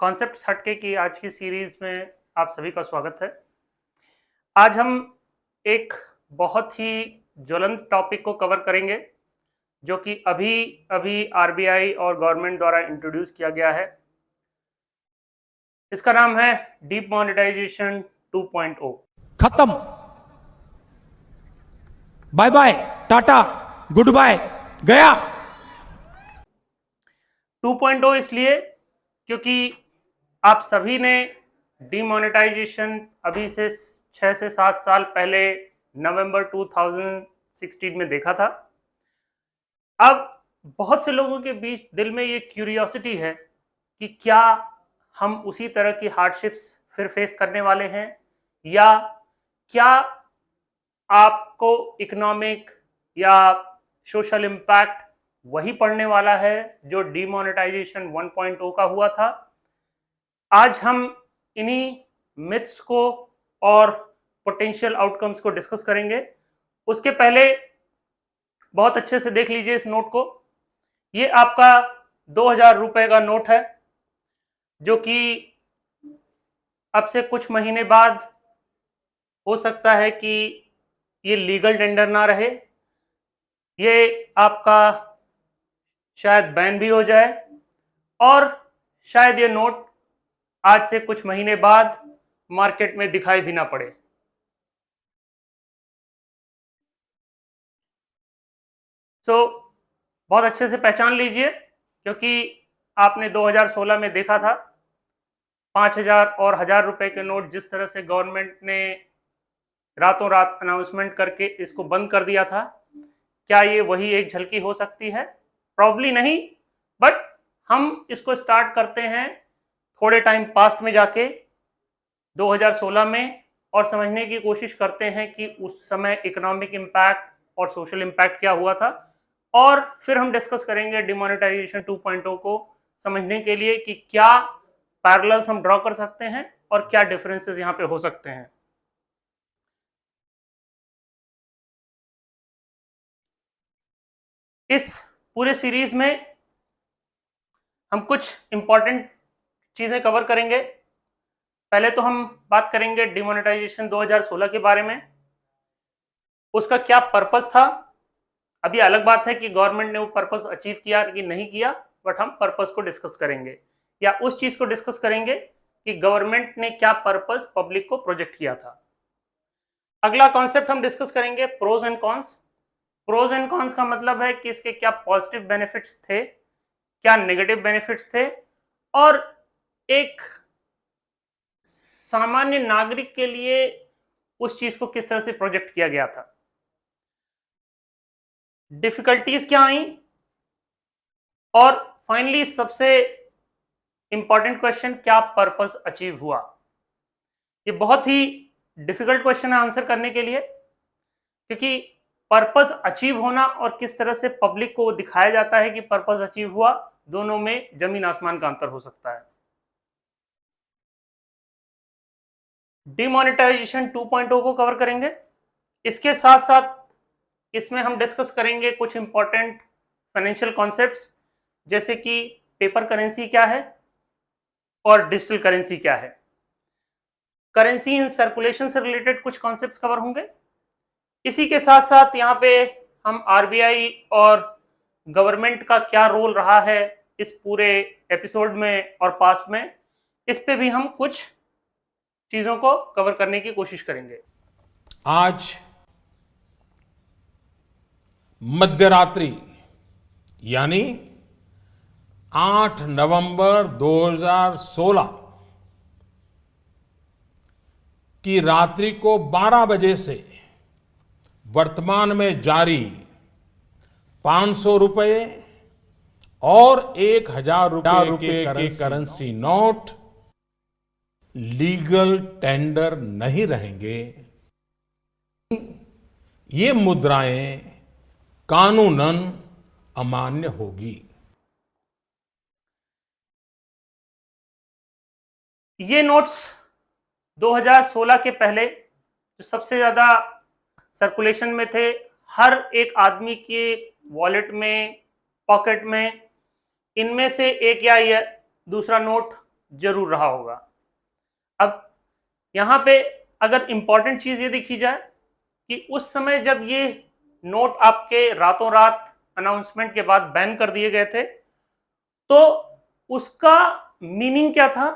Concept हटके की आज की सीरीज में आप सभी का स्वागत है। आज हम एक बहुत ही ज्वलंत टॉपिक को कवर करेंगे जो कि अभी अभी आरबीआई और गवर्नमेंट द्वारा इंट्रोड्यूस किया गया है। इसका नाम है डीप मोनेटाइजेशन 2.0। खत्म, bye bye, tata, goodbye, गया। 2.0 इसलिए क्योंकि आप सभी ने डीमोनेटाइजेशन अभी से 6 से 7 साल पहले नवंबर 2016 में देखा था। अब बहुत से लोगों के बीच दिल में ये क्यूरियोसिटी है कि क्या हम उसी तरह की हार्डशिप्स फिर फेस करने वाले हैं, या क्या आपको इकोनॉमिक या सोशल इम्पैक्ट वही पड़ने वाला है जो डीमोनेटाइजेशन 1.0 का हुआ था। आज हम इन्हीं मिथ्स को और पोटेंशियल आउटकम्स को डिस्कस करेंगे। उसके पहले बहुत अच्छे से देख लीजिए इस नोट को। ये आपका 2000 रुपए का नोट है जो कि अब से कुछ महीने बाद हो सकता है कि ये लीगल टेंडर ना रहे, ये आपका शायद बैन भी हो जाए और शायद ये नोट आज से कुछ महीने बाद मार्केट में दिखाई भी ना पड़े। बहुत अच्छे से पहचान लीजिए क्योंकि आपने 2016 में देखा था 5000 और 1000 रुपए के नोट जिस तरह से गवर्नमेंट ने रातों रात अनाउंसमेंट करके इसको बंद कर दिया था। क्या ये वही एक झलकी हो सकती है? प्रॉब्ली नहीं, बट हम इसको स्टार्ट करते हैं थोड़े टाइम पास्ट में जाके 2016 में और समझने की कोशिश करते हैं कि उस समय इकोनॉमिक इम्पैक्ट और सोशल इम्पैक्ट क्या हुआ था, और फिर हम डिस्कस करेंगे डिमोनेटाइजेशन 2.0 को समझने के लिए कि क्या पैरेलल्स हम ड्रॉ कर सकते हैं और क्या डिफरेंसेस यहां पे हो सकते हैं। इस पूरे सीरीज में हम कुछ इंपॉर्टेंट चीजें कवर करेंगे। पहले तो हम बात करेंगे डिमोनेटाइजेशन 2016 के बारे में, उसका क्या पर्पस था। अभी अलग बात है कि गवर्नमेंट ने वो पर्पस अचीव किया कि नहीं किया, बट हम पर्पस को डिस्कस करेंगे या उस चीज को डिस्कस करेंगे कि गवर्नमेंट ने क्या पर्पस पब्लिक को प्रोजेक्ट किया था। अगला कॉन्सेप्ट हम डिस्कस करेंगे pros and cons. Pros and cons का मतलब है कि इसके क्या पॉजिटिव बेनिफिट्स थे, क्या नेगेटिव बेनिफिट्स थे, और एक सामान्य नागरिक के लिए उस चीज को किस तरह से प्रोजेक्ट किया गया था। डिफिकल्टीज क्या आई, और फाइनली सबसे इंपॉर्टेंट क्वेश्चन, क्या पर्पस अचीव हुआ। ये बहुत ही डिफिकल्ट क्वेश्चन है आंसर करने के लिए, क्योंकि पर्पस अचीव होना और किस तरह से पब्लिक को दिखाया जाता है कि पर्पस अचीव हुआ, दोनों में जमीन आसमान का अंतर हो सकता है। डिमोनेटाइजेशन 2.0 को कवर करेंगे। इसके साथ साथ इसमें हम डिस्कस करेंगे कुछ इंपॉर्टेंट फाइनेंशियल कॉन्सेप्ट्स, जैसे कि पेपर करेंसी क्या है और डिजिटल करेंसी क्या है। करेंसी इन सर्कुलेशन से रिलेटेड कुछ कॉन्सेप्ट्स कवर होंगे। इसी के साथ साथ यहाँ पे हम आरबीआई और गवर्नमेंट का क्या रोल रहा है इस पूरे एपिसोड में और पास्ट में, इस पे भी हम कुछ चीजों को कवर करने की कोशिश करेंगे। आज मध्यरात्रि यानी 8 नवंबर 2016 की रात्रि को 12 बजे से वर्तमान में जारी 500 रुपए और 1000 रुपए के करेंसी नोट लीगल टेंडर नहीं रहेंगे। ये मुद्राएं कानूनन अमान्य होगी। ये नोट्स 2016 के पहले जो सबसे ज्यादा सर्कुलेशन में थे, हर एक आदमी के वॉलेट में, पॉकेट में, इनमें से एक या दूसरा नोट जरूर रहा होगा। अब यहां पे अगर इंपॉर्टेंट चीज ये देखी जाए कि उस समय जब ये नोट आपके रातों रात अनाउंसमेंट के बाद बैन कर दिए गए थे, तो उसका मीनिंग क्या था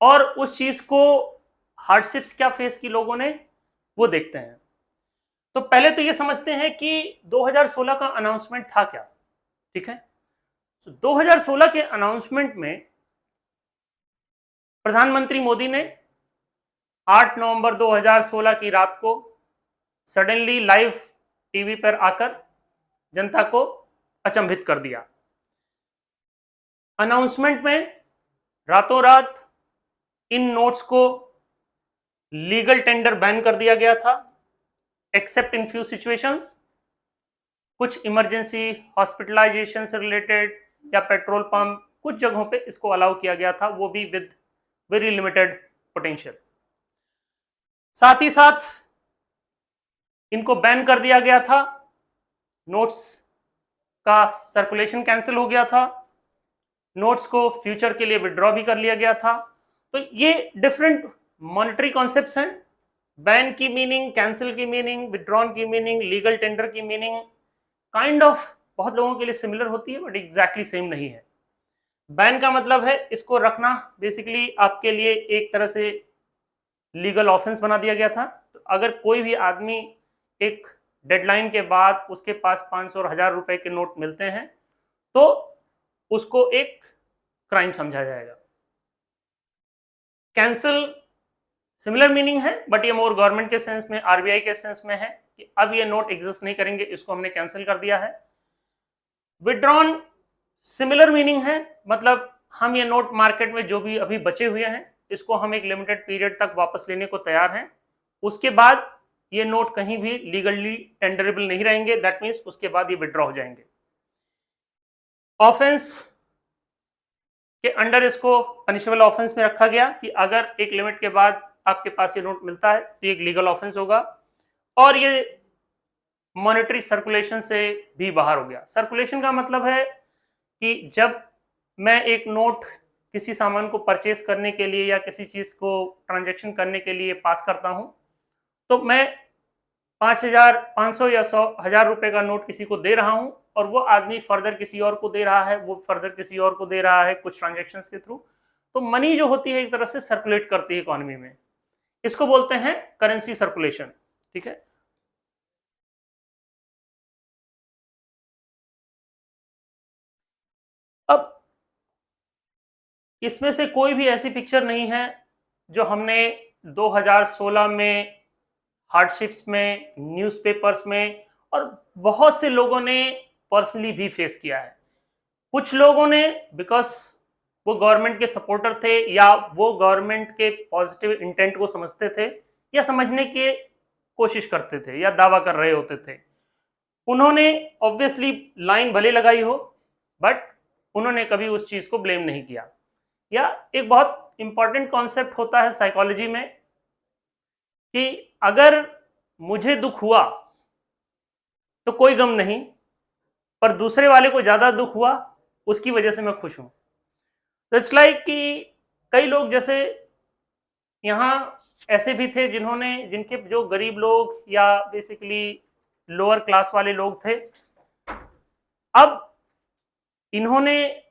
और उस चीज को हार्डशिप्स क्या फेस की लोगों ने, वो देखते हैं। तो पहले तो ये समझते हैं कि 2016 का अनाउंसमेंट था क्या। ठीक है, तो 2016 के अनाउंसमेंट में प्रधानमंत्री मोदी ने 8 नवंबर 2016 की रात को सडनली लाइव टीवी पर आकर जनता को अचंभित कर दिया। अनाउंसमेंट में रातों रात इन नोट्स को लीगल टेंडर बैन कर दिया गया था, एक्सेप्ट इन फ्यू सिचुएशंस। कुछ इमरजेंसी हॉस्पिटलाइजेशन से रिलेटेड या पेट्रोल पंप, कुछ जगहों पे इसको अलाउ किया गया था, वो भी विद वेरी लिमिटेड पोटेंशियल। साथ ही साथ इनको बैन कर दिया गया था, नोट्स का सर्कुलेशन कैंसिल हो गया था, नोट्स को फ्यूचर के लिए विड्रॉ भी कर लिया गया था। तो ये डिफरेंट मॉनेटरी कॉन्सेप्ट्स हैं। बैन की मीनिंग, कैंसिल की मीनिंग, विड्रॉन की मीनिंग, लीगल टेंडर की मीनिंग काइंड ऑफ बहुत लोगों के लिए सिमिलर होती है, बट एग्जैक्टली सेम नहीं है। बैन का मतलब है इसको रखना बेसिकली आपके लिए एक तरह से लीगल ऑफेंस बना दिया गया था। तो अगर कोई भी आदमी एक डेडलाइन के बाद उसके पास 500 और 1000 रुपए के नोट मिलते हैं, तो उसको एक क्राइम समझा जाएगा। कैंसिल सिमिलर मीनिंग है, बट ये मोर गवर्नमेंट के सेंस में, आरबीआई के सेंस में है कि अब ये नोट एग्जिस्ट नहीं करेंगे, इसको हमने कैंसिल कर दिया है। विड्रॉन सिमिलर मीनिंग है, मतलब हम ये नोट मार्केट में जो भी अभी बचे हुए हैं इसको हम एक लिमिटेड पीरियड तक वापस लेने को तैयार हैं, उसके बाद ये नोट कहीं भी लीगली टेंडरेबल नहीं रहेंगे, दैट मीन्स उसके बाद ये विड्रॉ हो जाएंगे। ऑफेंस के अंडर इसको पनिशेबल ऑफेंस में रखा गया कि अगर एक लिमिट के बाद आपके पास ये नोट मिलता है तो एक लीगल ऑफेंस होगा, और ये मॉनेटरी सर्कुलेशन से भी बाहर हो गया। सर्कुलेशन का मतलब है कि जब मैं एक नोट किसी सामान को परचेस करने के लिए या किसी चीज को ट्रांजैक्शन करने के लिए पास करता हूं, तो मैं 5000, 500 या 100, 1000 रुपए का नोट किसी को दे रहा हूं और वो आदमी फर्दर किसी और को दे रहा है, वो फर्दर किसी और को दे रहा है कुछ ट्रांजैक्शंस के थ्रू। तो मनी जो होती है एक तरह से सर्कुलेट करती है इकोनॉमी में, इसको बोलते हैं करेंसी सर्कुलेशन। ठीक है, अब इसमें से कोई भी ऐसी पिक्चर नहीं है जो हमने 2016 में हार्डशिप्स में, न्यूज़पेपर्स में और बहुत से लोगों ने पर्सनली भी फेस किया है। कुछ लोगों ने बिकॉज वो गवर्नमेंट के सपोर्टर थे या वो गवर्नमेंट के पॉजिटिव इंटेंट को समझते थे या समझने की कोशिश करते थे या दावा कर रहे होते थे, उन्होंने ऑब्वियसली लाइन भले लगाई हो, बट उन्होंने कभी उस चीज को ब्लेम नहीं किया। या एक बहुत इंपॉर्टेंट कॉन्सेप्ट होता है साइकोलॉजी में कि अगर मुझे दुख हुआ तो कोई गम नहीं, पर दूसरे वाले को ज्यादा दुख हुआ उसकी वजह से मैं खुश हूं। तो इट्स लाइक कि कई लोग जैसे यहाँ ऐसे भी थे जिनके जो गरीब लोग या बेसिकली लोअर क्लास वाले लोग थे, अब इन्होंने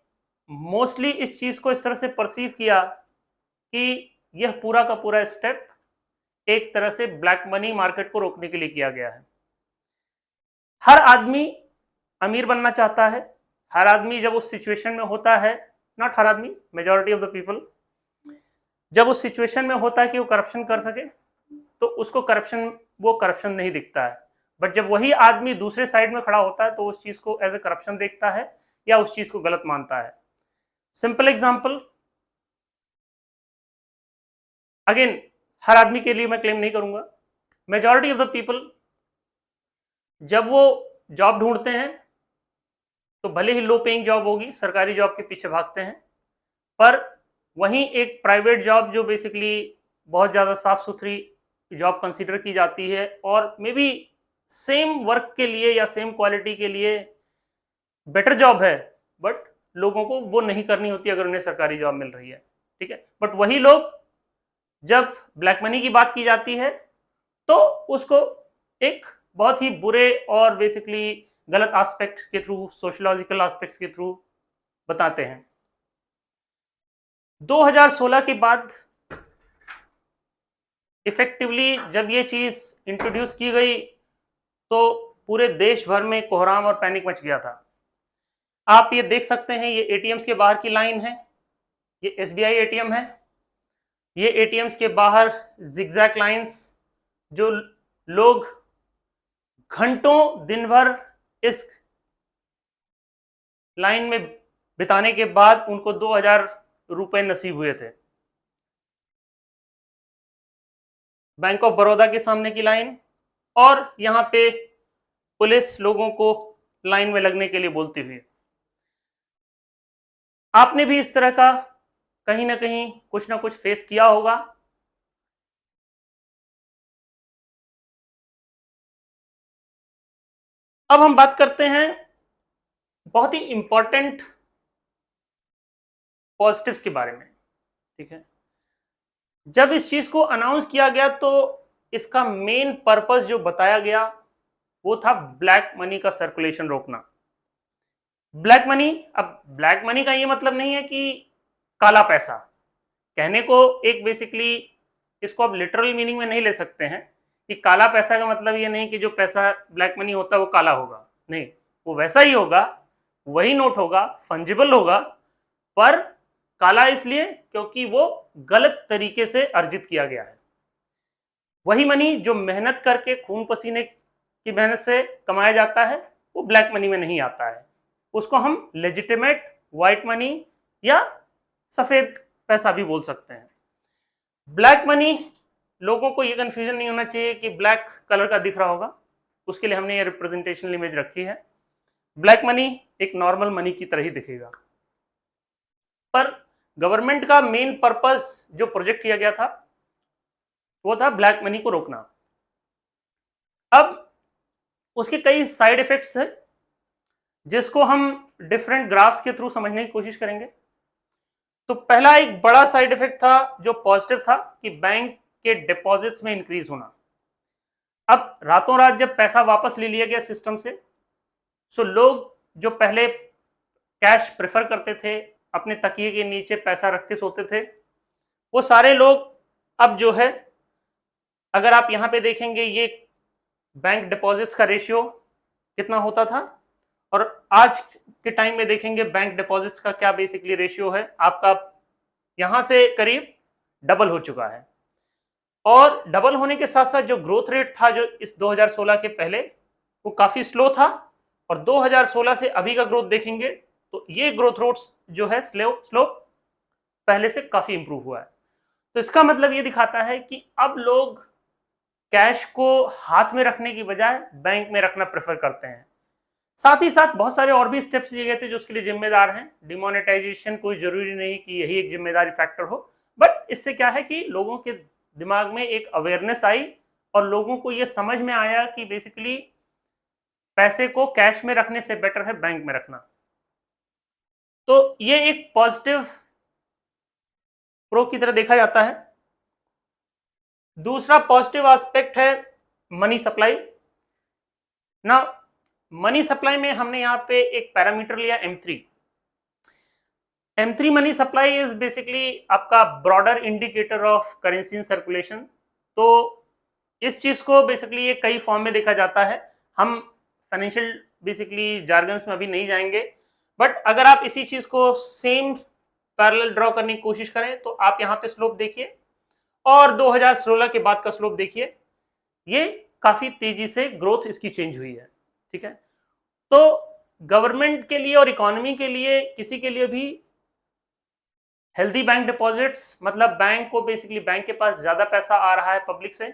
मोस्टली इस चीज को इस तरह से परसीव किया कि यह पूरा का पूरा स्टेप एक तरह से ब्लैक मनी मार्केट को रोकने के लिए किया गया है। हर आदमी अमीर बनना चाहता है, हर आदमी जब उस सिचुएशन में होता है, नॉट हर आदमी, मेजॉरिटी ऑफ द पीपल जब उस सिचुएशन में होता है कि वो करप्शन कर सके, तो उसको करप्शन नहीं दिखता है। बट जब वही आदमी दूसरे साइड में खड़ा होता है तो उस चीज को एज ए करप्शन देखता है या उस चीज को गलत मानता है। सिंपल एग्जांपल, अगेन हर आदमी के लिए मैं क्लेम नहीं करूंगा, मेजॉरिटी ऑफ द पीपल जब वो जॉब ढूंढते हैं तो भले ही लो पेइंग जॉब होगी, सरकारी जॉब के पीछे भागते हैं, पर वहीं एक प्राइवेट जॉब जो बेसिकली बहुत ज़्यादा साफ सुथरी जॉब कंसीडर की जाती है और मे बी सेम वर्क के लिए या सेम क्वालिटी के लिए बेटर जॉब है, बट लोगों को वो नहीं करनी होती अगर उन्हें सरकारी जॉब मिल रही है, ठीक है। बट वही लोग जब ब्लैक मनी की बात की जाती है तो उसको एक बहुत ही बुरे और बेसिकली गलत एस्पेक्ट्स के थ्रू, सोशलॉजिकल एस्पेक्ट्स के थ्रू बताते हैं। 2016 के बाद इफेक्टिवली जब ये चीज इंट्रोड्यूस की गई तो पूरे देश भर में कोहराम और पैनिक मच गया था। आप ये देख सकते हैं, ये एटीएम्स के बाहर की लाइन है, ये एसबीआई एटीएम है, ये एटीएम्स के बाहर जिगजैग लाइंस, जो लोग घंटों दिन भर इस लाइन में बिताने के बाद उनको 2000 रुपए नसीब हुए थे। बैंक ऑफ बड़ौदा के सामने की लाइन, और यहां पे पुलिस लोगों को लाइन में लगने के लिए बोलती हुई। आपने भी इस तरह का कहीं ना कहीं कुछ ना कुछ फेस किया होगा। अब हम बात करते हैं बहुत ही इंपॉर्टेंट पॉजिटिव्स के बारे में, ठीक है। जब इस चीज को अनाउंस किया गया तो इसका मेन पर्पस जो बताया गया वो था ब्लैक मनी का सर्कुलेशन रोकना। ब्लैक मनी, अब ब्लैक मनी का ये मतलब नहीं है कि काला पैसा, कहने को एक बेसिकली इसको आप लिटरल मीनिंग में नहीं ले सकते हैं कि काला पैसा का मतलब ये नहीं कि जो पैसा ब्लैक मनी होता है वो काला होगा, नहीं, वो वैसा ही होगा, वही नोट होगा, फंजिबल होगा, पर काला इसलिए क्योंकि वो गलत तरीके से अर्जित किया गया है। वही मनी जो मेहनत करके खून पसीने की मेहनत से कमाया जाता है वो ब्लैक मनी में नहीं आता है, उसको हम लेजिटिमेट व्हाइट मनी या सफेद पैसा भी बोल सकते हैं। ब्लैक मनी, लोगों को ये कंफ्यूजन नहीं होना चाहिए कि ब्लैक कलर का दिख रहा होगा, उसके लिए हमने ये रिप्रेजेंटेशनल इमेज रखी है। ब्लैक मनी एक नॉर्मल मनी की तरह ही दिखेगा, पर गवर्नमेंट का मेन पर्पस जो प्रोजेक्ट किया गया था वो था ब्लैक मनी को रोकना। अब उसके कई साइड इफेक्ट्स हैं जिसको हम डिफरेंट ग्राफ्स के थ्रू समझने की कोशिश करेंगे। तो पहला एक बड़ा साइड इफेक्ट था जो पॉजिटिव था कि बैंक के डिपॉजिट्स में इंक्रीज होना। अब रातों रात जब पैसा वापस ले लिया गया सिस्टम से, सो लोग जो पहले कैश प्रेफर करते थे, अपने तकिए के नीचे पैसा रख के सोते थे, वो सारे लोग अब जो है, अगर आप यहां पे देखेंगे ये बैंक डिपॉजिट्स का रेशियो कितना होता था और आज के टाइम में देखेंगे बैंक डिपॉजिट्स का क्या बेसिकली रेशियो है, आपका यहां से करीब डबल हो चुका है। और डबल होने के साथ साथ जो ग्रोथ रेट था जो इस 2016 के पहले, वो काफी स्लो था, और 2016 से अभी का ग्रोथ देखेंगे तो ये ग्रोथ रेट्स जो है स्लो पहले से काफी इंप्रूव हुआ है। तो इसका मतलब ये दिखाता है कि अब लोग कैश को हाथ में रखने की बजाय बैंक में रखना प्रेफर करते हैं। साथ ही साथ बहुत सारे और भी स्टेप्स लिए गए थे जो उसके लिए जिम्मेदार हैं। डिमोनेटाइजेशन कोई जरूरी नहीं कि यही एक जिम्मेदारी फैक्टर हो, बट इससे क्या है कि लोगों के दिमाग में एक अवेयरनेस आई और लोगों को यह समझ में आया कि बेसिकली पैसे को कैश में रखने से बेटर है बैंक में रखना। तो ये एक पॉजिटिव प्रो की तरह देखा जाता है। दूसरा पॉजिटिव एस्पेक्ट है मनी सप्लाई। ना मनी सप्लाई में हमने यहां पे एक पैरामीटर लिया M3। M3 money supply is basically आपका broader indicator of currency in circulation. तो इस चीज को बेसिकली ये कई फॉर्म में देखा जाता है, हम फाइनेंशियल बेसिकली जार्गन्स में अभी नहीं जाएंगे, बट अगर आप इसी चीज को सेम पैरेलल ड्रॉ करने की कोशिश करें तो आप यहाँ पे स्लोप देखिए और 2016 के बाद का स्लोप देखिए, ये काफी तेजी से ग्रोथ इसकी चेंज हुई है, ठीक है। तो गवर्नमेंट के लिए और इकोनॉमी के लिए, किसी के लिए भी हेल्दी बैंक डिपॉजिट्स मतलब बैंक को बेसिकली बैंक के पास ज्यादा पैसा आ रहा है पब्लिक से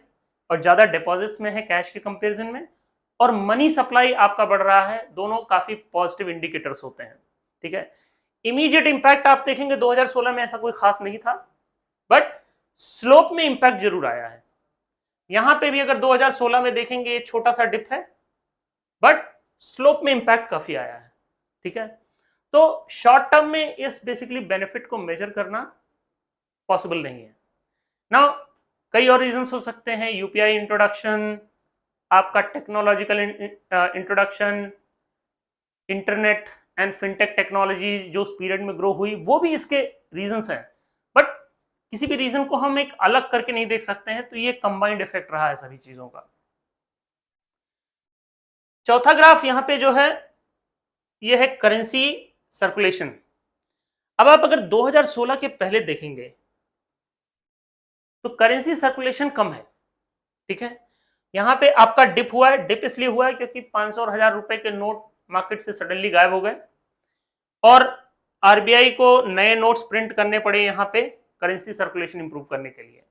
और ज्यादा डिपॉजिट्स में है कैश के कंपैरिजन में, और मनी सप्लाई आपका बढ़ रहा है, दोनों काफी पॉजिटिव इंडिकेटर्स होते हैं, ठीक है। इमीडिएट इंपैक्ट आप देखेंगे 2016 में ऐसा कोई खास नहीं था, बट स्लोप में इंपैक्ट जरूर आया है। यहां पे भी अगर 2016 में देखेंगे ये छोटा सा डिप है, बट स्लोप में इंपैक्ट काफी आया है, ठीक है। तो शॉर्ट टर्म में इस बेसिकली बेनिफिट को मेजर करना पॉसिबल नहीं है ना। कई और रीजंस हो सकते हैं, यूपीआई इंट्रोडक्शन, आपका technological introduction, internet and fintech technology जो उस पीरियड में ग्रो हुई, वो भी इसके रीजंस हैं। बट किसी भी रीजन को हम एक अलग करके नहीं देख सकते हैं, तो ये कंबाइंड इफेक्ट रहा है सभी चीजों का। चौथा ग्राफ यहां पे जो है ये है करेंसी सर्कुलेशन। अब आप अगर 2016 के पहले देखेंगे तो करेंसी सर्कुलेशन कम है, ठीक है। यहां पे आपका डिप हुआ है, डिप इसलिए हुआ है क्योंकि 500 और 1000 रुपए के नोट मार्केट से सडनली गायब हो गए और आरबीआई को नए नोट्स प्रिंट करने पड़े यहां पे करेंसी सर्कुलेशन इंप्रूव करने के लिए।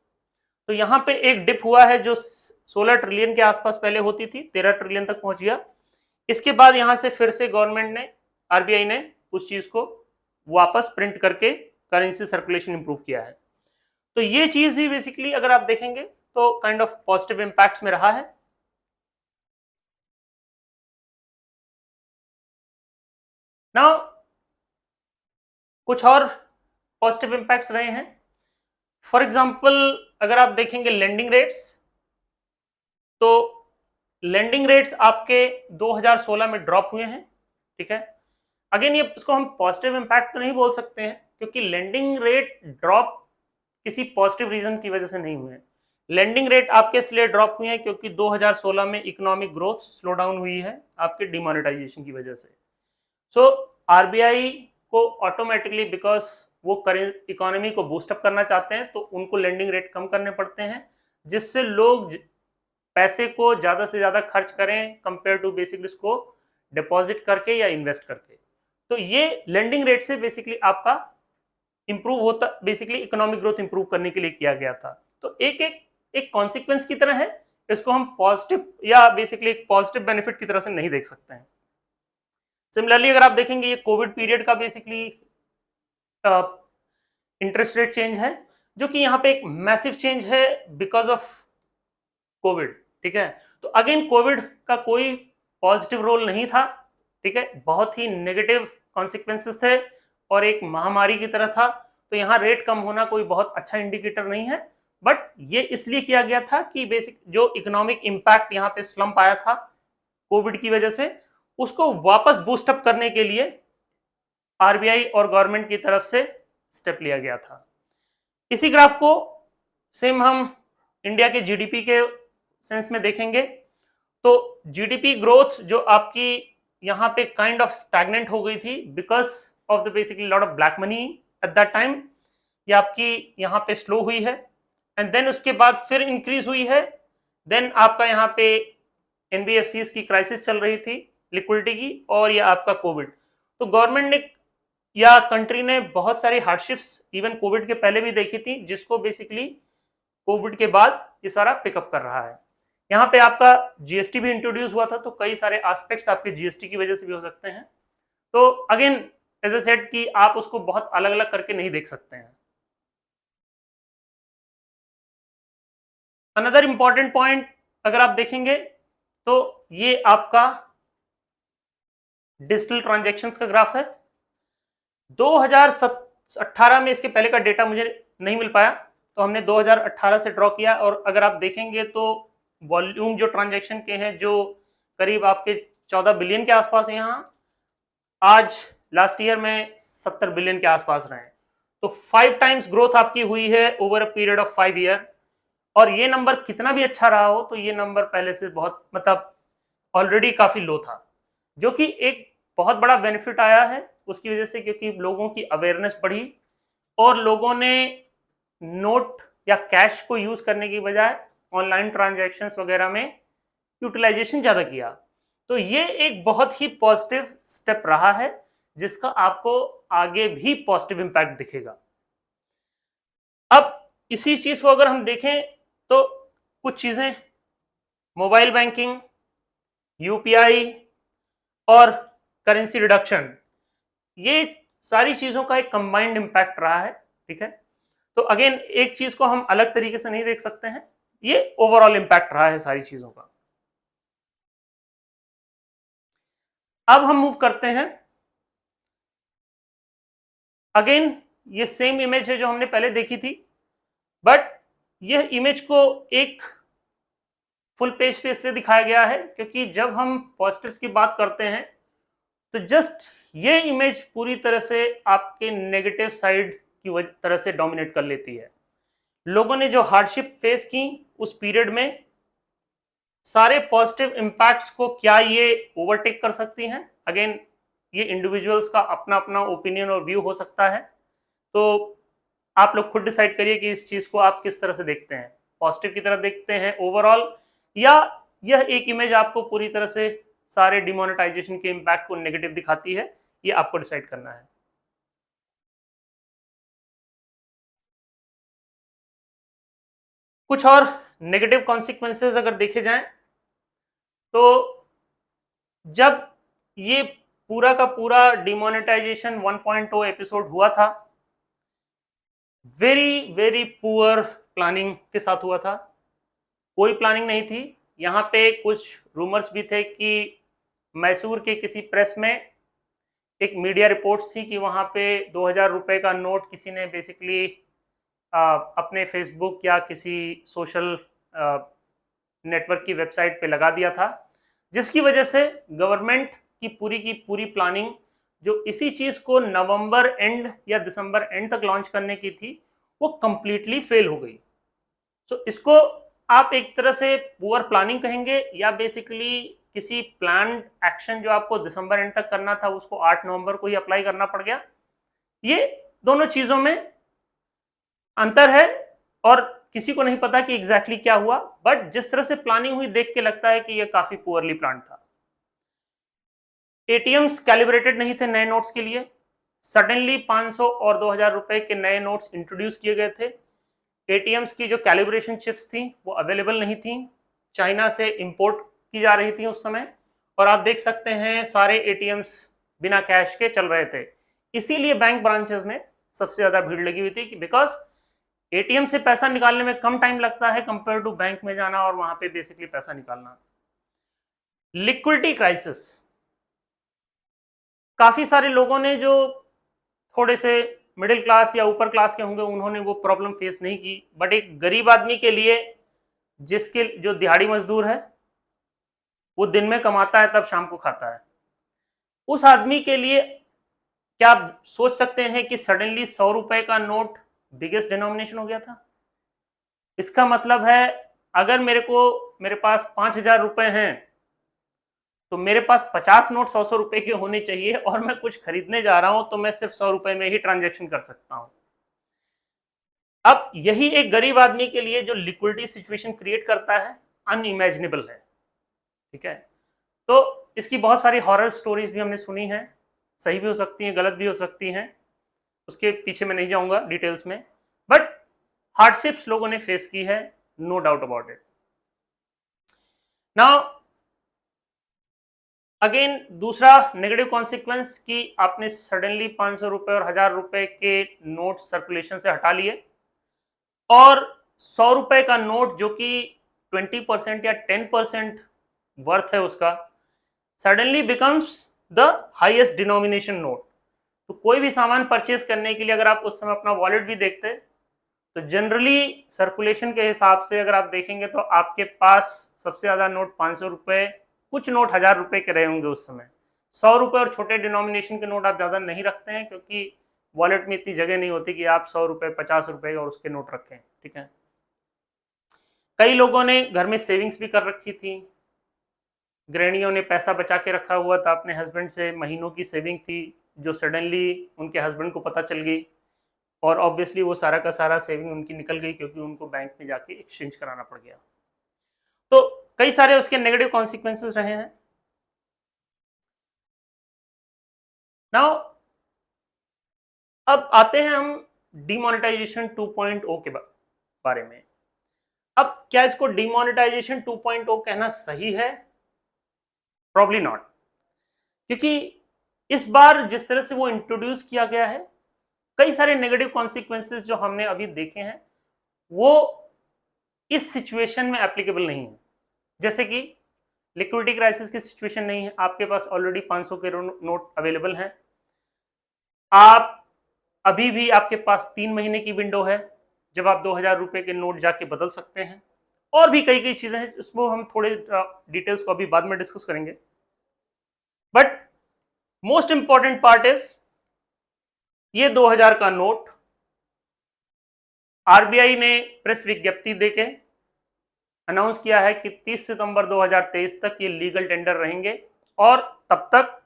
तो यहां पे एक डिप हुआ है जो 16 ट्रिलियन के आसपास पहले होती थी, 13 ट्रिलियन तक पहुंच गया। इसके बाद यहां से फिर से गवर्नमेंट ने, आरबीआई ने उस चीज को वापस प्रिंट करके करेंसी सर्कुलेशन इंप्रूव किया है। तो ये चीज ही बेसिकली अगर आप देखेंगे तो काइंड ऑफ पॉजिटिव इंपैक्ट्स में रहा है। नाउ कुछ और पॉजिटिव इंपैक्ट्स रहे हैं। फॉर एग्जांपल अगर आप देखेंगे लेंडिंग रेट्स, तो लेंडिंग रेट्स आपके 2016 में ड्रॉप हुए हैं, ठीक है। अगेन ये इसको हम पॉजिटिव इंपैक्ट तो नहीं बोल सकते हैं क्योंकि लेंडिंग रेट ड्रॉप किसी पॉजिटिव रीजन की वजह से नहीं हुए हैं। लेंडिंग रेट आपके इसलिए ड्रॉप हुए हैं क्योंकि 2016 में इकोनॉमिक ग्रोथ स्लो डाउन हुई है आपके डिमोनेटाइजेशन की वजह से। सो आरबीआई को ऑटोमेटिकली, बिकॉज वो इकोनॉमी को बूस्टअप करना चाहते हैं, तो उनको लेंडिंग रेट कम करने पड़ते हैं, जिससे लोग पैसे को ज्यादा से ज्यादा खर्च करें कंपेयर टू बेसिकली इसको डिपॉजिट करके या इन्वेस्ट करके। तो ये लेंडिंग रेट से बेसिकली आपका इंप्रूव होता, बेसिकली इकोनॉमिक ग्रोथ इंप्रूव करने के लिए किया गया था। तो एक कॉन्सिक्वेंस की तरह है, इसको हम पॉजिटिव या बेसिकली एक पॉजिटिव बेनिफिट की तरह से नहीं देख सकते हैं। सिमिलरली अगर आप देखेंगे ये कोविड पीरियड का बेसिकली इंटरेस्ट रेट चेंज है, जो कि यहाँ पे एक मैसिव चेंज है बिकॉज ऑफ कोविड, ठीक है। तो अगेन कोविड का कोई पॉजिटिव रोल नहीं था, ठीक है, बहुत ही नेगेटिव कॉन्सिक्वेंसेस थे और एक महामारी की तरह था। तो यहाँ रेट कम होना कोई बहुत अच्छा इंडिकेटर नहीं है, बट ये इसलिए किया गया था कि बेसिक जो इकोनॉमिक इंपैक्ट यहाँ पे स्लम्प आया था कोविड की वजह से, उसको वापस बूस्टअप करने के लिए आरबीआई और गवर्नमेंट की तरफ से स्टेप लिया गया था। इसी ग्राफ को सेम हम इंडिया के जीडीपी के सेंस में देखेंगे, तो जीडीपी ग्रोथ जो आपकी यहाँ पे काइंड ऑफ स्टैग्नेंट हो गई थी because of the basically lot of black money at that time, ये आपकी यहाँ पे स्लो हुई है एंड देन उसके बाद फिर इंक्रीज हुई है। देन आपका यहाँ पे एनबीएफसीज की क्राइसिस चल रही थी लिक्विडिटी की, और ये आपका कोविड। तो गवर्नमेंट ने या कंट्री ने बहुत सारी हार्डशिप्स इवन कोविड के पहले भी देखी थी, जिसको बेसिकली कोविड के बाद ये सारा पिकअप कर रहा है। यहाँ पे आपका जीएसटी भी इंट्रोड्यूस हुआ था, तो कई सारे एस्पेक्ट्स आपके जीएसटी की वजह से भी हो सकते हैं। तो अगेन एज ए सेड कि आप उसको बहुत अलग अलग करके नहीं देख सकते हैं। अनदर इंपॉर्टेंट पॉइंट अगर आप देखेंगे तो ये आपका डिजिटल ट्रांजैक्शंस का ग्राफ है। 2018 में, इसके पहले का डेटा मुझे नहीं मिल पाया, तो हमने 2018 से ड्रॉ किया, और अगर आप देखेंगे तो वॉल्यूम जो ट्रांजैक्शन के हैं जो करीब आपके 14 बिलियन के आसपास है, यहाँ आज लास्ट ईयर में 70 बिलियन के आसपास रहे हैं। तो 5 टाइम्स ग्रोथ आपकी हुई है over a period of 5 year. और ये नंबर कितना भी अच्छा रहा हो, तो ये नंबर पहले से बहुत मतलब ऑलरेडी काफी लो था, जो कि एक बहुत बड़ा बेनिफिट आया है उसकी वजह से, क्योंकि लोगों की अवेयरनेस बढ़ी और लोगों ने नोट या कैश को यूज करने की बजाय ऑनलाइन ट्रांजैक्शंस वगैरह में यूटिलाइजेशन ज्यादा किया। तो ये एक बहुत ही पॉजिटिव स्टेप रहा है, जिसका आपको आगे भी पॉजिटिव इंपैक्ट दिखेगा। अब इसी चीज को अगर हम देखें तो कुछ चीजें, मोबाइल बैंकिंग, यूपीआई और करेंसी रिडक्शन, ये सारी चीजों का एक कंबाइंड इंपैक्ट रहा है, ठीक है। तो अगेन एक चीज को हम अलग तरीके से नहीं देख सकते हैं, ये ओवरऑल इंपैक्ट रहा है सारी चीजों का। अब हम मूव करते हैं अगेन ये सेम इमेज है जो हमने पहले देखी थी, बट यह इमेज को एक फुल पेज पे इसलिए दिखाया गया है क्योंकि जब हम पॉजिटिव्स की बात करते हैं तो जस्ट ये इमेज पूरी तरह से आपके नेगेटिव साइड की तरह से डोमिनेट कर लेती है। लोगों ने जो हार्डशिप फेस की उस पीरियड में सारे पॉजिटिव इंपैक्ट्स को क्या ये ओवरटेक कर सकती हैं? अगेन ये इंडिविजुअल्स का अपना अपना ओपिनियन और व्यू हो सकता है, तो आप लोग खुद डिसाइड करिए कि इस चीज को आप किस तरह से देखते हैं, पॉजिटिव की तरह देखते हैं ओवरऑल, या यह एक इमेज आपको पूरी तरह से सारे डिमोनेटाइजेशन के इंपैक्ट को नेगेटिव दिखाती है, ये आपको डिसाइड करना है। कुछ और नेगेटिव कॉन्सिक्वेंसेस अगर देखे जाएं तो जब ये पूरा का पूरा डिमोनेटाइजेशन 1.0 एपिसोड हुआ था, वेरी वेरी पुअर प्लानिंग के साथ हुआ था, कोई प्लानिंग नहीं थी। यहाँ पे कुछ रूमर्स भी थे कि मैसूर के किसी प्रेस में एक मीडिया रिपोर्ट्स थी कि वहाँ पे 2000 रुपए का नोट किसी ने बेसिकली अपने फेसबुक या किसी सोशल नेटवर्क की वेबसाइट पे लगा दिया था, जिसकी वजह से गवर्नमेंट की पूरी प्लानिंग जो इसी चीज को नवंबर एंड या दिसंबर एंड तक लॉन्च करने की थी वो कंप्लीटली फेल हो गई। तो इसको आप एक तरह से पुअर प्लानिंग कहेंगे या बेसिकली किसी प्लान्ड एक्शन जो आपको दिसंबर एंड तक करना था उसको 8 नवंबर को ही अप्लाई करना पड़ गया। ये दोनों चीजों में अंतर है और किसी को नहीं पता कि एग्जैक्टली क्या हुआ, बट जिस तरह से प्लानिंग हुई देख के लगता है कि यह काफी पुअरली प्लान था। एटीएम्स कैलिब्रेटेड नहीं थे नए नोट्स के लिए, सडनली 500 और 2000 रुपए के नए नोट्स इंट्रोड्यूस किए गए थे। एटीएम्स की जो कैलिब्रेशन चिप्स थी वो अवेलेबल नहीं थी, चाइना से इंपोर्ट की जा रही थी उस समय, और आप देख सकते हैं सारे एटीएम्स बिना कैश के चल रहे थे। इसीलिए बैंक ब्रांचेस में सबसे ज्यादा भीड़ लगी हुई थी कि बिकॉज एटीएम से पैसा निकालने में कम टाइम लगता है कंपेयर टू बैंक में जाना और वहां पे बेसिकली पैसा निकालना। लिक्विडिटी क्राइसिस, काफी सारे लोगों ने जो थोड़े से मिडिल क्लास या ऊपर क्लास के होंगे उन्होंने वो प्रॉब्लम फेस नहीं की, बट एक गरीब आदमी के लिए जिसके जो दिहाड़ी मजदूर है वो दिन में कमाता है तब शाम को खाता है, उस आदमी के लिए क्या आप सोच सकते हैं कि सडनली 100 रुपए का नोट बिगेस्ट डिनोमिनेशन हो गया था। इसका मतलब है अगर मेरे पास 5000 रुपए हैं तो मेरे पास 50 नोट 100 रुपए के होने चाहिए और मैं कुछ खरीदने जा रहा हूं तो मैं सिर्फ 100 रुपए में ही ट्रांजैक्शन कर सकता हूं। अब यही एक गरीब आदमी के लिए जो लिक्विडिटी सिचुएशन क्रिएट करता है अनइमेजिनेबल है, ठीक है। तो इसकी बहुत सारी हॉरर स्टोरीज भी हमने सुनी हैं, सही भी हो सकती हैं गलत भी हो सकती हैं, उसके पीछे मैं नहीं जाऊंगा डिटेल्स में, बट हार्डशिप्स लोगों ने फेस की है, no doubt about it. Now again दूसरा नेगेटिव कॉन्सिक्वेंस कि आपने सडनली 500 रुपए और 1000 रुपए के नोट सर्कुलेशन से हटा लिए और 100 रुपए का नोट जो कि 20% या 10% वर्थ है उसका suddenly becomes the highest denomination note. तो कोई भी सामान परचेज करने के लिए अगर आप उस समय अपना वॉलेट भी देखते तो जनरली सर्कुलेशन के हिसाब से अगर आप देखेंगे तो आपके पास सबसे ज्यादा नोट 500 रुपए, कुछ नोट 1000 रुपए के रहे होंगे उस समय। 100 रुपए और छोटे डिनोमिनेशन के नोट आप ज्यादा नहीं रखते हैं क्योंकि वॉलेट में इतनी जगह नहीं होती कि आप 100 रुपए 50 रुपए और उसके नोट रखें, ठीक है। कई लोगों ने घर में सेविंग्स भी कर रखी थी, गृहिणियों ने पैसा बचा के रखा हुआ था अपने हस्बैंड से, महीनों की सेविंग थी जो सडनली उनके हस्बैंड को पता चल गई और ऑब्वियसली वो सारा का सारा सेविंग उनकी निकल गई क्योंकि उनको बैंक में जाके एक्सचेंज कराना पड़ गया। तो कई सारे उसके नेगेटिव कॉन्सिक्वेंसेस रहे हैं। नाउ अब आते हैं हम डिमोनेटाइजेशन 2.0 के बारे में। अब क्या इसको डिमोनेटाइजेशन 2.0 कहना सही है? प्रॉब्ली नॉट, क्योंकि इस बार जिस तरह से वो इंट्रोड्यूस किया गया है कई सारे नेगेटिव कॉन्सिक्वेंसेस जो हमने अभी देखे हैं वो इस सिचुएशन में एप्लीकेबल नहीं है। जैसे कि लिक्विडिटी क्राइसिस की सिचुएशन नहीं है, आपके पास ऑलरेडी 500 के नोट अवेलेबल हैं, आप अभी भी आपके पास 3 महीने की विंडो है जब आप 2000 रुपए के नोट जाके बदल सकते हैं। और भी कई कई चीजें हैं, इसको हम थोड़े डिटेल्स को अभी बाद में डिस्कस करेंगे। But most important part is ये 2000 का नोट आरबीआई ने प्रेस विज्ञप्ति देके अनाउंस किया है कि 30 सितंबर 2023 तक ये लीगल टेंडर रहेंगे, और तब तक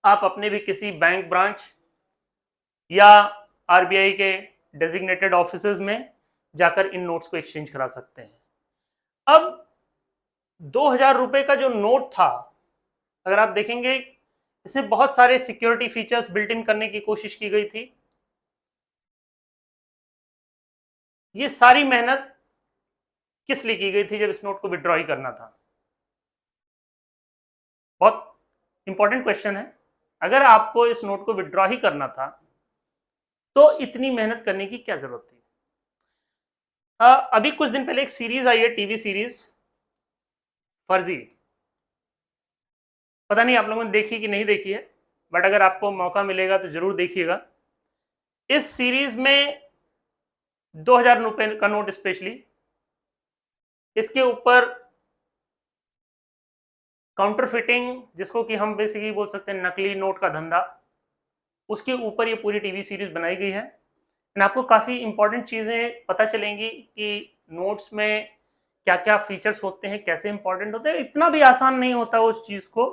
आप अपने भी किसी बैंक ब्रांच या आरबीआई के डेजिग्नेटेड ऑफिसेज में जाकर इन नोट्स को एक्सचेंज करा सकते हैं। अब 2000 रुपए का जो नोट था, अगर आप देखेंगे इसमें बहुत सारे सिक्योरिटी फीचर्स बिल्ट इन करने की कोशिश की गई थी। ये सारी मेहनत किस लिए की गई थी जब इस नोट को विड्रॉ ही करना था? बहुत इंपॉर्टेंट क्वेश्चन है। अगर आपको इस नोट को विड्रॉ ही करना था तो इतनी मेहनत करने की क्या जरूरत थी? अभी कुछ दिन पहले एक सीरीज आई है, टीवी सीरीज फर्जी। पता नहीं आप लोगों ने देखी कि नहीं देखी है, बट अगर आपको मौका मिलेगा तो जरूर देखिएगा। इस सीरीज में 2000 रुपए का नोट स्पेशली, इसके ऊपर काउंटर फिटिंग, जिसको कि हम बेसिकली बोल सकते हैं नकली नोट का धंधा, उसके ऊपर ये पूरी टीवी सीरीज बनाई गई है। एंड आपको काफ़ी इंपॉर्टेंट चीज़ें पता चलेंगी कि नोट्स में क्या क्या फीचर्स होते हैं, कैसे इंपॉर्टेंट होते हैं। इतना भी आसान नहीं होता उस चीज़ को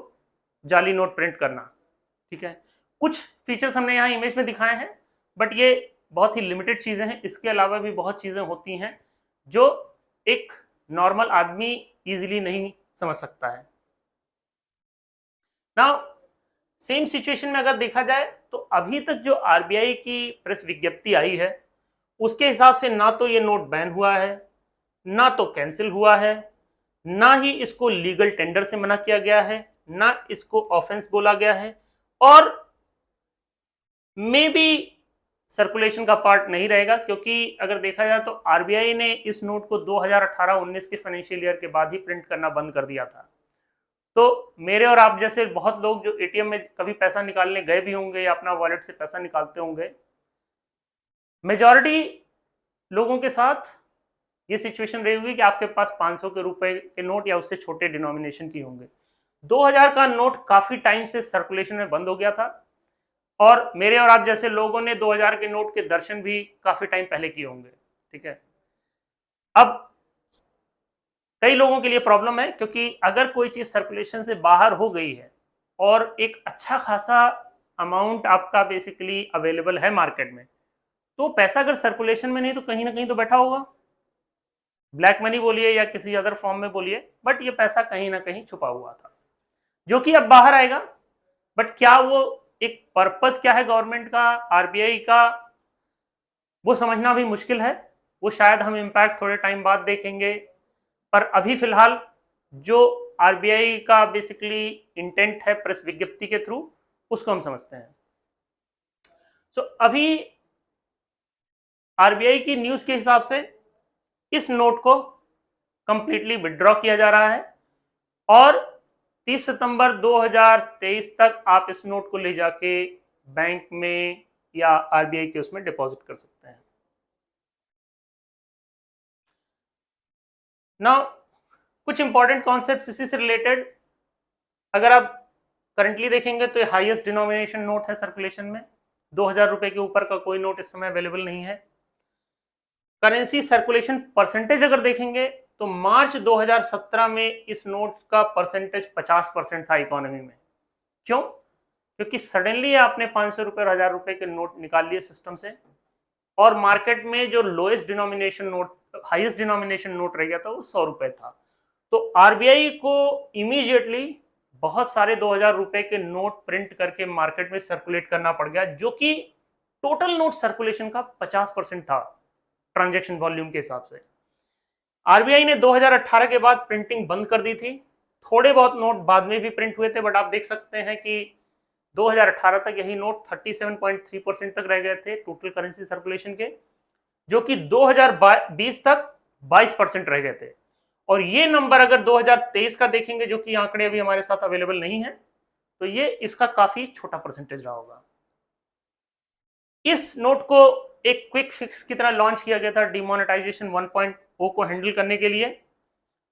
जाली नोट प्रिंट करना, ठीक है। कुछ फीचर्स हमने यहाँ इमेज में दिखाए हैं, बट ये बहुत ही लिमिटेड चीज़ें हैं। इसके अलावा भी बहुत चीज़ें होती हैं जो एक नॉर्मल आदमी इजीली नहीं समझ सकता है। नाउ सेम सिचुएशन में अगर देखा जाए तो अभी तक जो आरबीआई की प्रेस विज्ञप्ति आई है उसके हिसाब से ना तो ये नोट बैन हुआ है, ना तो कैंसिल हुआ है, ना ही इसको लीगल टेंडर से मना किया गया है, ना इसको ऑफेंस बोला गया है, और मे बी सर्कुलेशन का पार्ट नहीं रहेगा। क्योंकि अगर देखा जाए तो आरबीआई ने इस नोट को 2018-19 के फाइनेंशियल ईयर के बाद ही प्रिंट करना बंद कर दिया था। तो मेरे और आप जैसे बहुत लोग जो एटीएम में कभी पैसा निकालने गए भी होंगे या अपना वॉलेट से पैसा निकालते होंगे, मेजॉरिटी लोगों के साथ ये सिचुएशन रही होगी कि आपके पास 500 के रुपए के नोट या उससे छोटे डिनोमिनेशन की होंगे। 2000 का नोट काफी टाइम से सर्कुलेशन में बंद हो गया था, और मेरे और आप जैसे लोगों ने 2000 के नोट के दर्शन भी काफी टाइम पहले किए होंगे, ठीक है। अब कई लोगों के लिए प्रॉब्लम है, क्योंकि अगर कोई चीज सर्कुलेशन से बाहर हो गई है और एक अच्छा खासा अमाउंट आपका बेसिकली अवेलेबल है मार्केट में, तो पैसा अगर सर्कुलेशन में नहीं तो कहीं ना कहीं तो बैठा होगा, ब्लैक मनी बोलिए या किसी अदर फॉर्म में बोलिए, बट ये पैसा कहीं ना कहीं छुपा हुआ था जो कि अब बाहर आएगा। बट क्या वो एक पर्पस क्या है गवर्नमेंट का, आरबीआई का, वो समझना भी मुश्किल है। वो शायद हम इम्पैक्ट थोड़े टाइम बाद देखेंगे, पर अभी फिलहाल जो आरबीआई का बेसिकली इंटेंट है प्रेस विज्ञप्ति के थ्रू, उसको हम समझते हैं। सो अभी आरबीआई की न्यूज के हिसाब से इस नोट को कंप्लीटली विड्रॉ किया जा रहा है, और 30 सितंबर 2023 तक आप इस नोट को ले जाके बैंक में या आरबीआई के उसमें डिपॉजिट कर सकते हैं। नाउ कुछ इंपॉर्टेंट कॉन्सेप्ट्स इसी से रिलेटेड, अगर आप करंटली देखेंगे तो ये हाईएस्ट डिनोमिनेशन नोट है सर्कुलेशन में। 2000 रुपए के ऊपर का कोई नोट इस समय अवेलेबल नहीं है। करेंसी सर्कुलेशन परसेंटेज अगर देखेंगे तो मार्च 2017 में इस नोट का परसेंटेज 50% था इकोनॉमी में। क्यों? क्योंकि सडनली आपने 500 रुपए और 1000 रुपए के नोट निकाल लिए सिस्टम से, और मार्केट में जो lowest denomination note, highest denomination note रह गया था वो 100 रुपए था। तो आरबीआई को इमीडिएटली बहुत सारे 2000 रुपए के नोट प्रिंट करके मार्केट में सर्कुलेट करना पड़ गया, जो कि टोटल नोट सर्कुलेशन का 50% था ट्रांजैक्शन वॉल्यूम के हिसाब से। आरबीआई ने 2018 के बाद प्रिंटिंग बंद कर दी थी। थोड़े बहुत नोट बाद में भी प्रिंट हुए थे, बट आप देख सकते हैं कि 2018 तक यही नोट 37.3% तक रह गए थे टोटल करेंसी सर्कुलेशन के, जो कि 2020 तक 22% रह गए थे। और ये नंबर अगर 2023 का देखेंगे, जो कि आंकड़े अभी हमारे साथ अवेलेबल नहीं है, तो ये इसका काफी छोटा परसेंटेज रहा होगा। इस नोट को एक क्विक फिक्स की तरह लॉन्च किया गया था डिमोनेटाइजेशन 1.0 को हैंडल करने के लिए,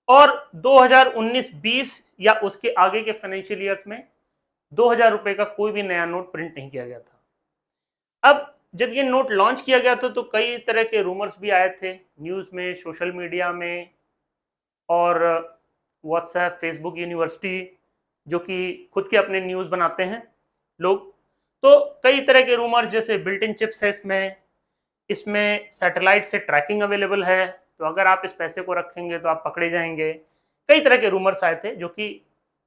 और 2019-20 या उसके आगे के फाइनेंशियल ईयर्स में 2000 रुपए का कोई भी नया नोट प्रिंट नहीं किया गया था। अब जब ये नोट लॉन्च किया गया था तो कई तरह के रूमर्स भी आए थे न्यूज़ में, सोशल मीडिया में, और व्हाट्सएप, फेसबुक यूनिवर्सिटी, जो कि खुद के अपने न्यूज़ बनाते हैं लोग, तो कई तरह के रूमर्स, जैसे बिल्ट इन चिप्स है इसमें, इसमें सैटेलाइट से ट्रैकिंग अवेलेबल है, तो अगर आप इस पैसे को रखेंगे तो आप पकड़े जाएंगे। कई तरह के रूमर्स आए थे जो कि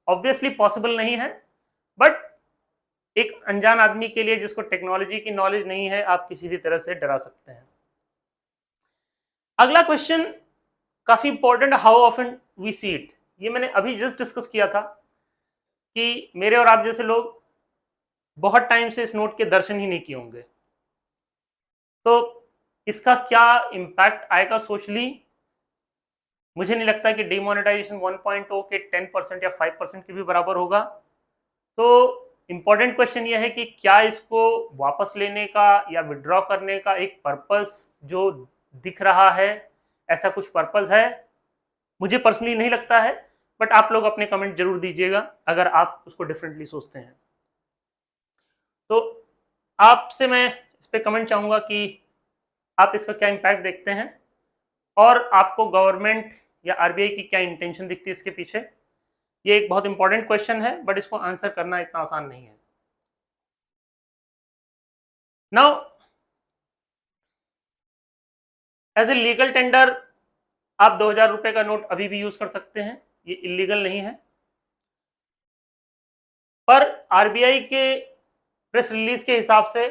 ऑब्वियसली पॉसिबल नहीं है, बट एक अनजान आदमी के लिए जिसको टेक्नोलॉजी की नॉलेज नहीं है, आप किसी भी तरह से डरा सकते हैं। अगला क्वेश्चन काफी important, how often we see it. ये मैंने अभी जस्ट डिस्कस किया था कि मेरे और आप जैसे लोग बहुत टाइम से इस नोट के दर्शन ही नहीं किए होंगे, तो इसका क्या इम्पैक्ट आएगा सोशली। मुझे नहीं लगता कि डिमोनेटाइजेशन 1.0 के 10% या 5% के भी बराबर होगा। तो इंपॉर्टेंट क्वेश्चन ये है कि क्या इसको वापस लेने का या विड्रॉ करने का एक पर्पस जो दिख रहा है, ऐसा कुछ पर्पस है। मुझे पर्सनली नहीं लगता है, बट आप लोग अपने कमेंट जरूर दीजिएगा अगर आप उसको डिफरेंटली सोचते हैं। तो आपसे मैं इस पर कमेंट चाहूंगा कि आप इसका क्या इम्पैक्ट देखते हैं, और आपको गवर्नमेंट या आरबीआई की क्या इंटेंशन दिखती है इसके पीछे। ये एक बहुत इंपॉर्टेंट क्वेश्चन है, बट इसको आंसर करना इतना आसान नहीं है। Now as a legal tender आप 2000 रुपए का नोट अभी भी यूज कर सकते हैं, ये इलीगल नहीं है। पर आरबीआई के प्रेस रिलीज के हिसाब से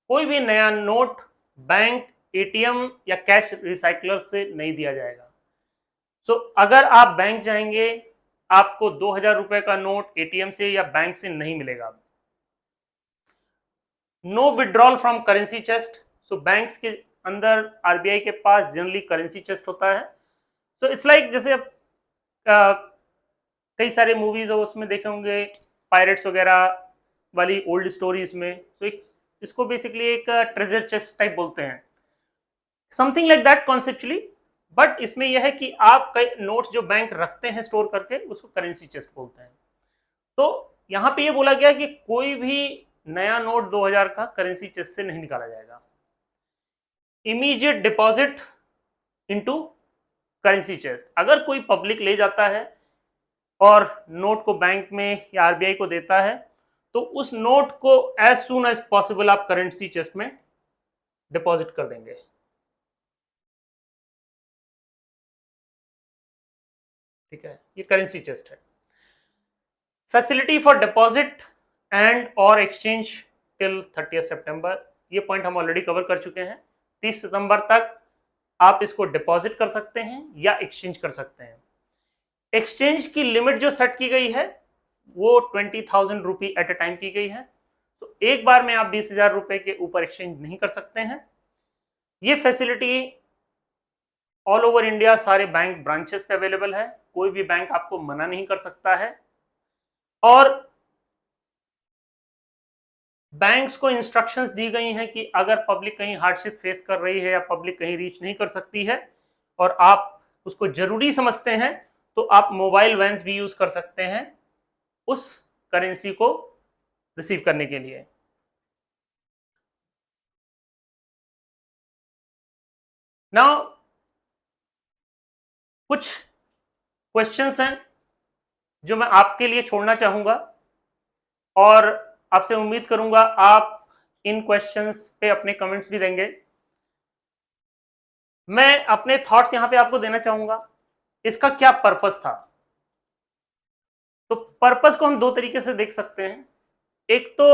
कोई भी नया नोट बैंक, एटीएम या कैश रिसाइकलर से नहीं दिया जाएगा। सो अगर आप बैंक जाएंगे, आपको 2000 रुपए का नोट एटीएम से या बैंक से नहीं मिलेगा। No withdrawal from currency chest. So banks के अंदर आरबीआई के पास जनरली करेंसी चेस्ट होता है। सो इट्स लाइक जैसे आप कई सारे मूवीज हो उसमें देखे होंगे, पायरेट्स वगैरह वाली ओल्ड स्टोरीज में। सो इसको बेसिकली एक ट्रेजर चेस्ट टाइप बोलते हैं, something like that conceptually. But इसमें यह है कि आप कई नोट्स जो बैंक रखते हैं स्टोर करके, उसको करेंसी चेस्ट बोलते हैं। तो यहां पे ये बोला गया कि कोई भी नया नोट 2000 का करेंसी चेस्ट से नहीं निकाला जाएगा। Immediate deposit into currency chest. अगर कोई पब्लिक ले जाता है और नोट को बैंक में या आरबीआई को देता है, तो उस नोट को एज सून एज पॉसिबल आप करेंसी चेस्ट में डिपॉजिट कर देंगे। ठीक है, ये करेंसी चेस्ट है। फैसिलिटी फॉर डिपॉजिट एंड और एक्सचेंज टिल 30 सितंबर। ये पॉइंट हम ऑलरेडी कवर कर चुके हैं। 30 सितंबर तक आप इसको डिपॉजिट कर सकते हैं या एक्सचेंज कर सकते हैं। एक्सचेंज की लिमिट जो सेट की गई है वो 20,000 रुपी एट ए टाइम की गई है। तो एक बार में आप 20,000 रुपए के ऊपर एक्सचेंज नहीं कर सकते हैं। ये फैसिलिटी ऑल ओवर इंडिया सारे बैंक ब्रांचेस पे अवेलेबल है, कोई भी बैंक आपको मना नहीं कर सकता है। और बैंक्स को इंस्ट्रक्शंस दी गई हैं कि अगर पब्लिक कहीं हार्डशिप फेस कर रही है या पब्लिक कहीं रीच नहीं कर सकती है और आप उसको जरूरी समझते हैं, तो आप मोबाइल वैन्स भी यूज कर सकते हैं उस करेंसी को रिसीव करने के लिए। नाउ कुछ क्वेश्चंस हैं जो मैं आपके लिए छोड़ना चाहूंगा, और आपसे उम्मीद करूंगा आप इन क्वेश्चंस पे अपने कमेंट्स भी देंगे। मैं अपने थॉट्स यहां पे आपको देना चाहूंगा, इसका क्या पर्पस था। तो पर्पस को हम दो तरीके से देख सकते हैं। एक तो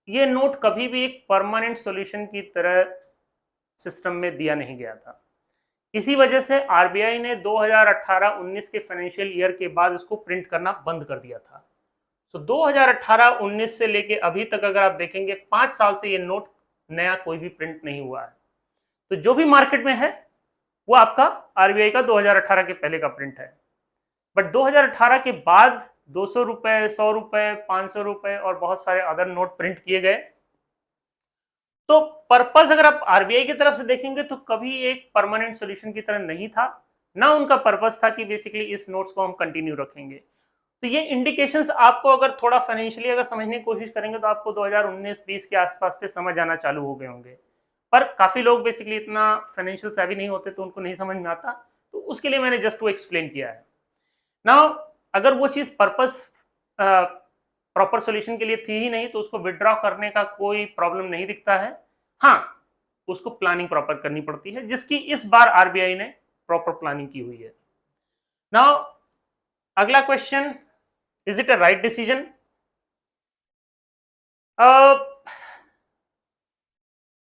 ये नोट कभी भी एक परमानेंट सॉल्यूशन की तरह सिस्टम में दिया नहीं गया था। इसी वजह से आरबीआई ने 2018-19 के फाइनेंशियल ईयर के बाद इसको प्रिंट करना बंद कर दिया था। तो 2018-19 से लेके अभी तक अगर आप देखेंगे 5 साल से ये नोट नया कोई भी प्रिंट नहीं हुआ है। तो जो भी मार्केट में है वो आपका आरबीआई का 2018 के पहले का प्रिंट है। बट 2018 के बाद 200 रुपए, 100 रुपए, 500 रुपए और बहुत सारे अदर नोट प्रिंट किए गए। तो पर्पस अगर आप आरबीआई की तरफ से देखेंगे तो कभी एक परमानेंट सोल्यूशन की तरह नहीं था, ना उनका पर्पस था कि बेसिकली इस नोट्स को हम कंटिन्यू रखेंगे। तो ये इंडिकेशंस आपको अगर थोड़ा फाइनेंशियली अगर समझने की कोशिश करेंगे तो आपको 2019-20 के आसपास पे समझ आना चालू हो गए होंगे। पर काफी लोग बेसिकली इतना फाइनेंशियल सेवी नहीं होते तो उनको नहीं समझ में आता, तो उसके लिए मैंने जस्ट वो एक्सप्लेन किया है। नाउ अगर वो चीज पर्पस प्रॉपर सॉल्यूशन के लिए थी ही नहीं तो उसको विड्रॉ करने का कोई प्रॉब्लम नहीं दिखता है। हाँ, उसको प्लानिंग प्रॉपर करनी पड़ती है, जिसकी इस बार आरबीआई ने प्रॉपर प्लानिंग की हुई है। नाउ अगला question, is it a right decision?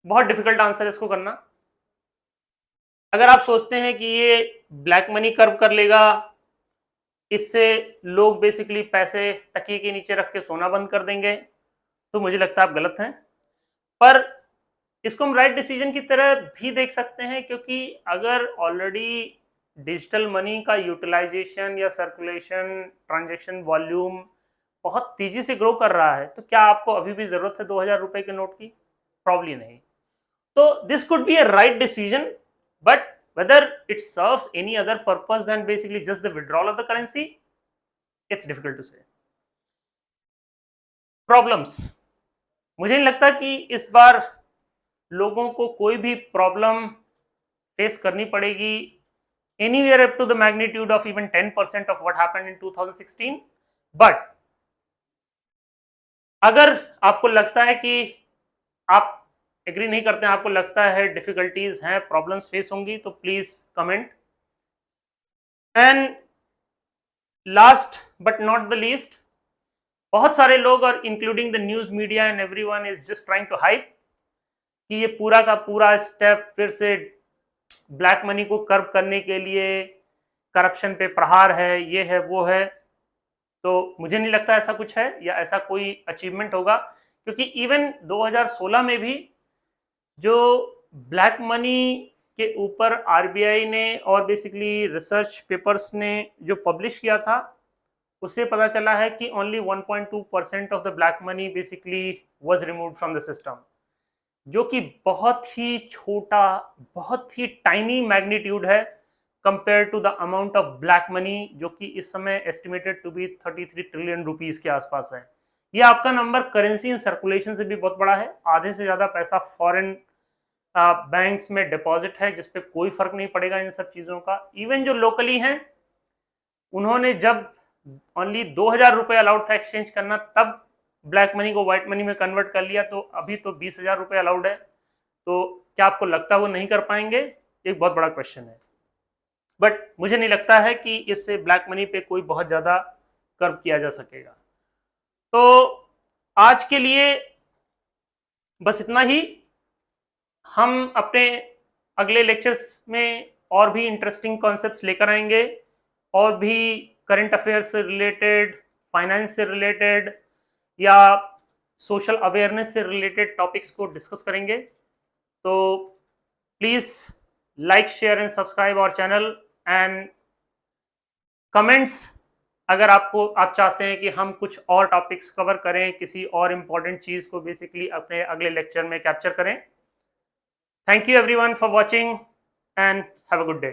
बहुत डिफिकल्ट आंसर है इसको करना। अगर आप सोचते हैं कि ये ब्लैक मनी कर्व कर लेगा, इससे लोग बेसिकली पैसे तकिए के नीचे रख के सोना बंद कर देंगे, तो मुझे लगता है आप गलत हैं। पर इसको हम राइट डिसीजन की तरह भी देख सकते हैं, क्योंकि अगर ऑलरेडी डिजिटल मनी का यूटिलाइजेशन या सर्कुलेशन, ट्रांजैक्शन वॉल्यूम बहुत तेजी से ग्रो कर रहा है, तो क्या आपको अभी भी जरूरत है 2000 रुपए के नोट की? प्रॉब्ली नहीं। तो this could be a right decision, but whether it serves any other purpose than basically just the withdrawal of the currency, it's difficult to say. Problems, मुझे नहीं लगता कि इस बार लोगों को कोई भी प्रॉब्लम फेस करनी पड़ेगी anywhere up to the magnitude of even 10% of what happened in 2016. But अगर आपको लगता है कि आप एग्री नहीं करते हैं, आपको लगता है डिफिकल्टीज हैं, प्रॉब्लम्स फेस होंगी, तो please comment. And last but not the least, बहुत सारे लोग और including the news media and everyone is just trying to hype कि ये पूरा का पूरा स्टेप फिर से ब्लैक मनी को कर्व करने के लिए करप्शन पे प्रहार है, ये है वो है। तो मुझे नहीं लगता ऐसा कुछ है या ऐसा कोई अचीवमेंट होगा, क्योंकि इवन 2016 में भी जो ब्लैक मनी के ऊपर आरबीआई ने और बेसिकली रिसर्च पेपर्स ने जो पब्लिश किया था, उससे पता चला है कि only 1.2% of the black money basically was removed from the system, जो कि बहुत ही छोटा, बहुत ही टाइनी मैग्नीट्यूड है compare to the amount of black money, जो कि इस समय estimated to be 33 trillion rupees के आसपास है। ये आपका नंबर करेंसी इन सर्कुलेशन से भी बहुत बड़ा है। आधे से ज्यादा पैसा फॉरेन बैंक्स में डिपॉजिट है, जिसपे कोई फर्क नहीं पड़ेगा इन सब चीजों का। इवन जो लोकली हैं, उन्होंने जब ओनली 2000 रुपए अलाउड था एक्सचेंज करना, तब ब्लैक मनी को व्हाइट मनी में कन्वर्ट कर लिया, तो अभी तो 20,000 रुपए अलाउड है। तो क्या आपको लगता है वो नहीं कर पाएंगे? एक बहुत बड़ा क्वेश्चन है। बट मुझे नहीं लगता है कि इससे ब्लैक मनी पे कोई बहुत ज्यादा कर्व किया जा सकेगा। तो आज के लिए बस इतना ही। हम अपने अगले लेक्चर्स में और भी इंटरेस्टिंग कॉन्सेप्ट्स लेकर आएंगे, और भी करंट अफेयर्स से रिलेटेड, फाइनेंस से रिलेटेड या सोशल अवेयरनेस से रिलेटेड टॉपिक्स को डिस्कस करेंगे। तो please like, share and subscribe our channel and comments अगर आप चाहते हैं कि हम कुछ और टॉपिक्स कवर करें, किसी और इंपॉर्टेंट चीज को बेसिकली अपने अगले लेक्चर में कैप्चर करें। Thank you everyone for watching and have a good day.